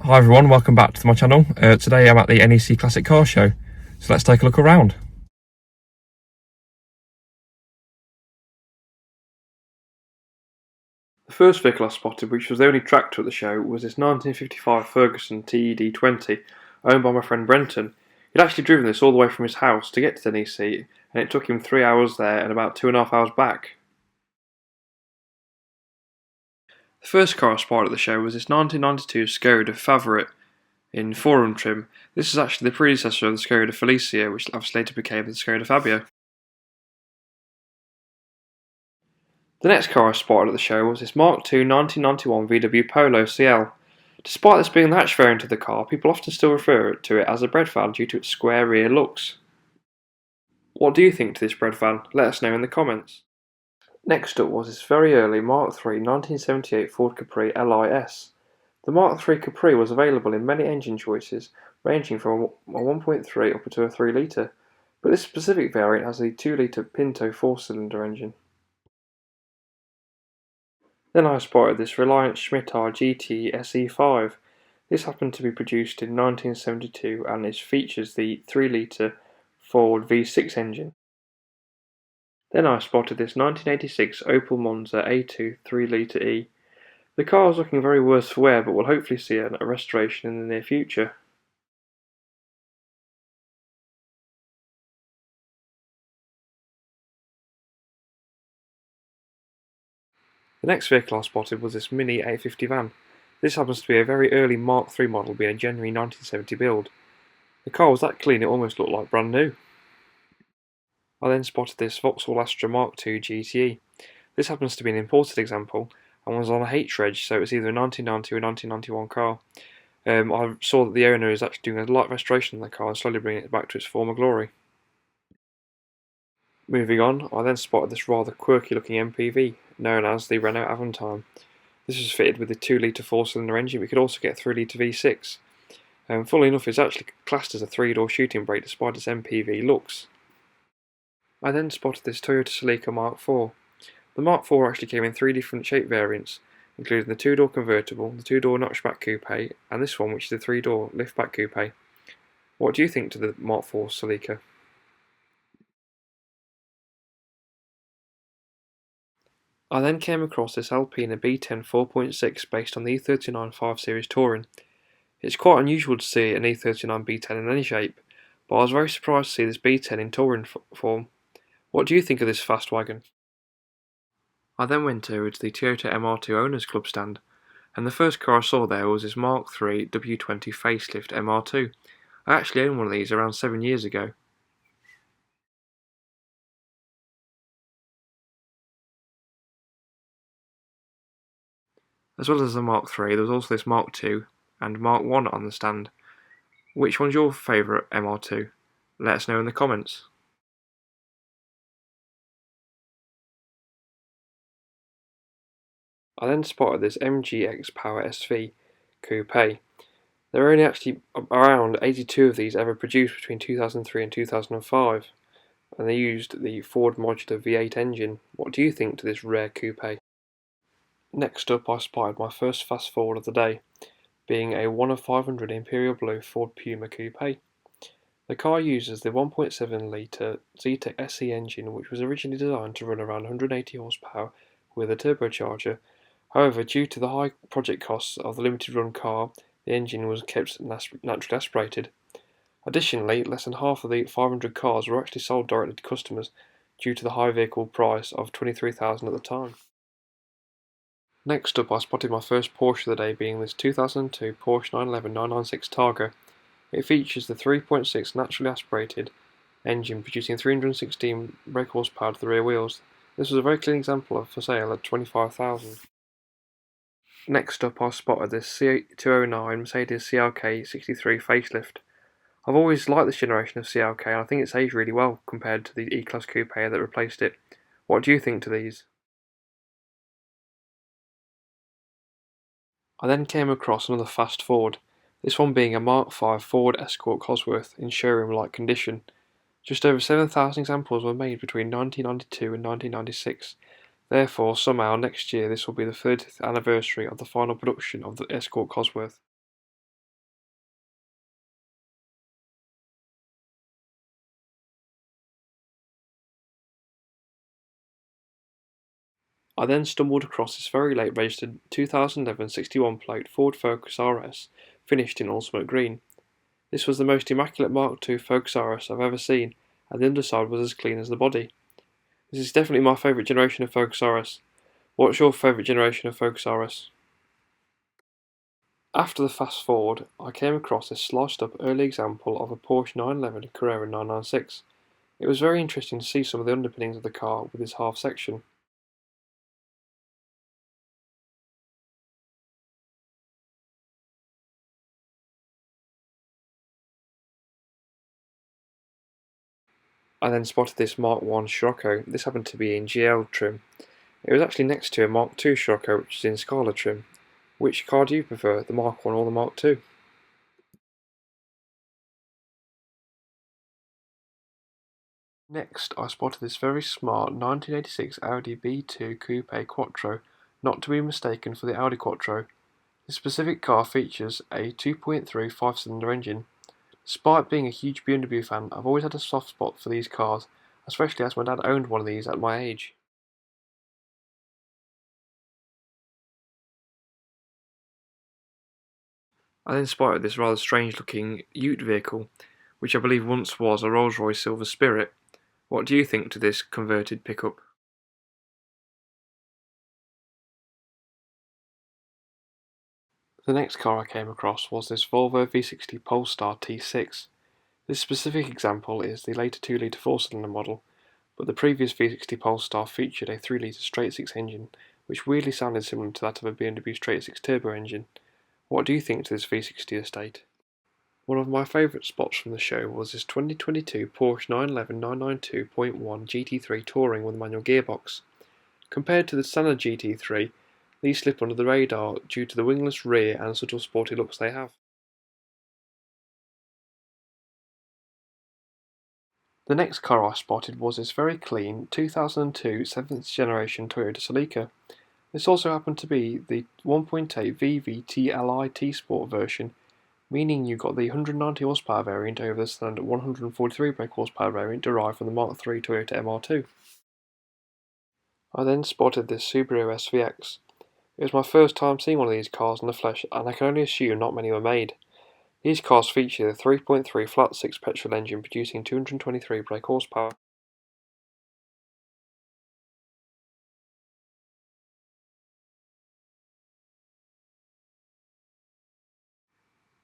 Hi everyone, welcome back to my channel. Today I'm at the NEC Classic Car Show, so let's take a look around. The first vehicle I spotted, which was the only tractor at the show, was this 1955 Ferguson TED20, owned by my friend Brenton. He'd actually driven this all the way from his house to get to the NEC, and it took him 3 hours there and about 2.5 hours back. The first car I spotted at the show was this 1992 Skoda Favorit in Forum trim. This is actually the predecessor of the Skoda Felicia, which later became the Skoda Fabia. The next car I spotted at the show was this Mark II 1991 VW Polo CL. Despite this being the hatch variant of the car, people often still refer to it as a bread van due to its square rear looks. What do you think to this bread van? Let us know in the comments. Next up was this very early Mark III 1978 Ford Capri LIS. The Mark III Capri was available in many engine choices, ranging from a 1.3 up to a 3 litre, but this specific variant has a 2 litre Pinto 4-cylinder engine. Then I spotted this Reliant Schmitar GT SE5. This happened to be produced in 1972 and it features the 3 litre Ford V6 engine. Then I spotted this 1986 Opel Monza A2 3 litre E. The car is looking very worse for wear, but will hopefully see a restoration in the near future. The next vehicle I spotted was this Mini 850 van. This happens to be a very early Mark III model, being a January 1970 build. The car was that clean it almost looked like brand new. I then spotted this Vauxhall Astra Mark II GTE. This happens to be an imported example and was on a H-reg, so it's either a 1990 or a 1991 car. I saw that the owner is actually doing a light restoration on the car and slowly bringing it back to its former glory. Moving on, I then spotted this rather quirky looking MPV, known as the Renault Aventime. This was fitted with a 2 litre 4-cylinder engine, but you could also get a 3 litre V6. Funnily enough, it's actually classed as a 3-door shooting brake despite its MPV looks. I then spotted this Toyota Celica Mark IV. The Mark IV actually came in 3 different shape variants, including the 2-door convertible, the 2-door notchback coupe, and this one, which is a 3-door liftback coupe. What do you think to the Mark IV Celica? I then came across this Alpina B10 4.6 based on the E39 5 Series Touring. It's quite unusual to see an E39 B10 in any shape, but I was very surprised to see this B10 in touring form. What do you think of this fast wagon? I then went over to the Toyota MR2 Owners Club stand, and the first car I saw there was this Mark III W20 facelift MR2. I actually owned one of these around 7 years ago. As well as the Mark III, there was also this Mark II and Mark I on the stand. Which one's your favourite MR2? Let us know in the comments. I then spotted this MGX Power SV Coupe. There are only actually around 82 of these ever produced between 2003 and 2005, and they used the Ford Modular V8 engine. What do you think to this rare coupe? Next up I spotted my first fast forward of the day, being a 1 of 500 Imperial Blue Ford Puma Coupe. The car uses the 1.7 litre Zetec SE engine, which was originally designed to run around 180 horsepower with a turbocharger. However, due to the high project costs of the limited run car, the engine was kept naturally aspirated. Additionally, less than half of the 500 cars were actually sold directly to customers due to the high vehicle price of $23,000 at the time. Next up I spotted my first Porsche of the day, being this 2002 Porsche 911 996 Targa. It features the 3.6 naturally aspirated engine producing 316 brake horsepower to the rear wheels. This was a very clean example of for sale at $25,000. Next up I spotted this C209 Mercedes CLK 63 facelift. I've always liked this generation of CLK and I think it's aged really well compared to the E-Class Coupe that replaced it. What do you think to these? I then came across another fast Ford, this one being a Mark V Ford Escort Cosworth in showroom-like condition. Just over 7,000 examples were made between 1992 and 1996. Therefore, somehow next year this will be the 30th anniversary of the final production of the Escort Cosworth. I then stumbled across this very late registered 2011 61 plate Ford Focus RS finished in ultimate green. This was the most immaculate Mark II Focus RS I've ever seen, and the underside was as clean as the body. This is definitely my favourite generation of Focus RS. What's your favourite generation of Focus RS? After the fast forward, I came across this sliced up early example of a Porsche 911 Carrera 996. It was very interesting to see some of the underpinnings of the car with this half section. I then spotted this Mark I Scirocco. This happened to be in GL trim. It was actually next to a Mark II Scirocco which is in Scala trim. Which car do you prefer, the Mark I or the Mark II? Next, I spotted this very smart 1986 Audi B2 Coupe Quattro, not to be mistaken for the Audi Quattro. This specific car features a 2.3 5-cylinder engine. Despite being a huge BMW fan, I've always had a soft spot for these cars, especially as my dad owned one of these at my age. I then spotted this rather strange looking ute vehicle, which I believe once was a Rolls-Royce Silver Spirit. What do you think to this converted pickup? The next car I came across was this Volvo V60 Polestar T6. This specific example is the later 2-litre 4-cylinder model, but the previous V60 Polestar featured a 3-litre straight-six engine, which weirdly sounded similar to that of a BMW straight-six turbo engine. What do you think to this V60 estate? One of my favourite spots from the show was this 2022 Porsche 911 992.1 GT3 Touring with a manual gearbox. Compared to the standard GT3, these slip under the radar due to the wingless rear and subtle sporty looks they have. The next car I spotted was this very clean 2002 7th generation Toyota Celica. This also happened to be the 1.8 VVT-Li T-Sport version, meaning you got the 190 horsepower variant over the standard 143 brake horsepower variant derived from the Mark III Toyota MR2. I then spotted this Subaru SVX. It was my first time seeing one of these cars in the flesh, and I can only assume not many were made. These cars feature the 3.3 flat-six petrol engine producing 223 brake horsepower.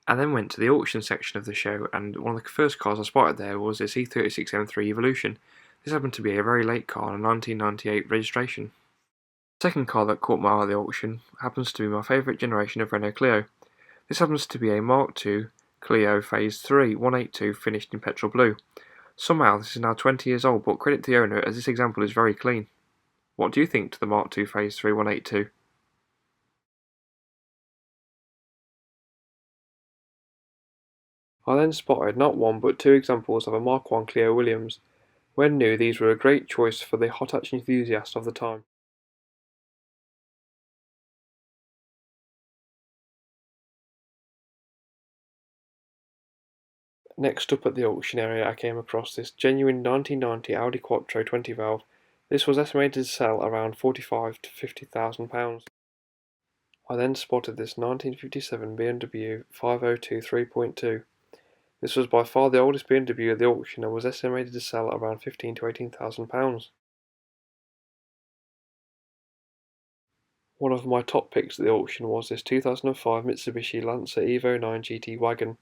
I then went to the auction section of the show, and one of the first cars I spotted there was this E36 M3 Evolution. This happened to be a very late car and a 1998 registration. The second car that caught my eye at the auction happens to be my favourite generation of Renault Clio. This happens to be a Mark II Clio Phase 3 182 finished in petrol blue. Somehow this is now 20 years old, but credit to the owner as this example is very clean. What do you think to the Mark II Phase 3 182? I then spotted not one but two examples of a Mark I Clio Williams. When new, these were a great choice for the hot hatch enthusiast of the time. Next up at the auction area I came across this genuine 1990 Audi Quattro 20 valve. This was estimated to sell around £45,000 to £50,000. I then spotted this 1957 BMW 502 3.2. This was by far the oldest BMW at the auction and was estimated to sell around £15,000 to £18,000. One of my top picks at the auction was this 2005 Mitsubishi Lancer Evo 9 GT wagon.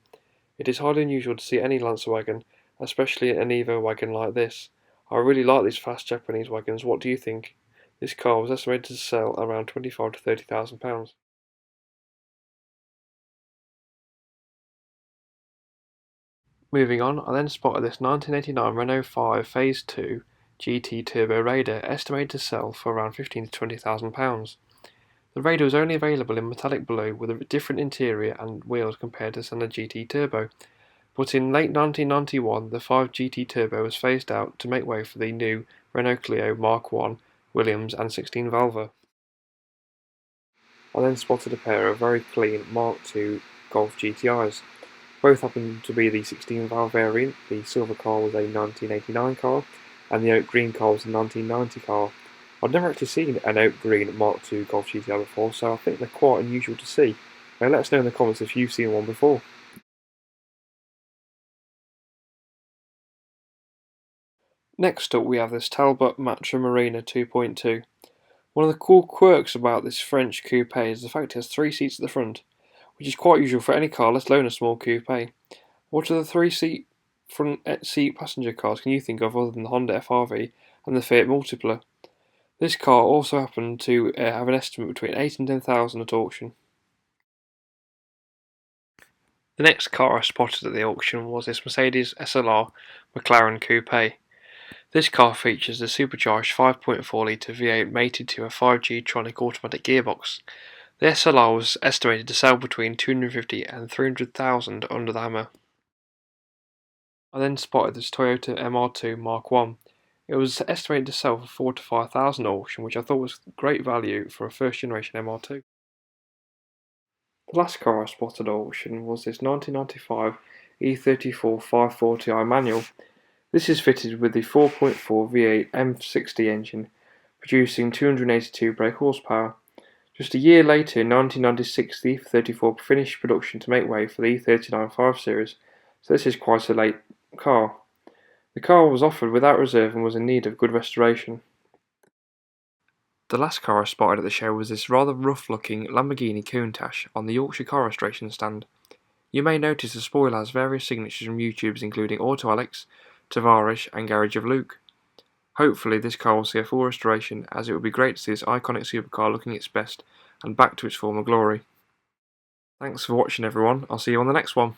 It is highly unusual to see any Lancer wagon, especially an Evo wagon like this. I really like these fast Japanese wagons. What do you think? This car was estimated to sell around £25,000 to £30,000. Moving on, I then spotted this 1989 Renault 5 Phase 2 GT Turbo Raider, estimated to sell for around £15,000 to £20,000. The Raider was only available in metallic blue with a different interior and wheels compared to standard GT Turbo, but in late 1991 the 5 GT Turbo was phased out to make way for the new Renault Clio Mark I, Williams and 16 valve. I then spotted a pair of very clean Mark II Golf GTIs. Both happened to be the 16 valve variant. The silver car was a 1989 car and the oak green car was a 1990 car. I'd never actually seen an out green Mark II Golf GTR before, so I think they're quite unusual to see. Now let us know in the comments if you've seen one before. Next up we have this Talbot Matra Marina 2.2. One of the cool quirks about this French coupe is the fact it has 3 seats at the front, which is quite usual for any car, let alone a small coupe. What are the 3 seat front seat passenger cars can you think of other than the Honda FRV and the Fiat Multipla? This car also happened to have an estimate between 8 and 10,000 at auction. The next car I spotted at the auction was this Mercedes SLR McLaren Coupe. This car features a supercharged 5.4 litre V8 mated to a 5G Tronic automatic gearbox. The SLR was estimated to sell between 250 and 300,000 under the hammer. I then spotted this Toyota MR2 Mark I. It was estimated to sell for 4 to 5,000 at auction, which I thought was great value for a first generation MR2. The last car I spotted at auction was this 1995 E34 540i manual. This is fitted with the 4.4 V8 M60 engine, producing 282 brake horsepower. Just a year later, in 1996, the E34 finished production to make way for the E39 5 Series, so this is quite a late car. The car was offered without reserve and was in need of good restoration. The last car I spotted at the show was this rather rough-looking Lamborghini Countach on the Yorkshire car restoration stand. You may notice the spoiler has various signatures from YouTubers including Auto Alex, Tavares and Garage of Luke. Hopefully this car will see a full restoration, as it would be great to see this iconic supercar looking its best and back to its former glory. Thanks for watching everyone, I'll see you on the next one.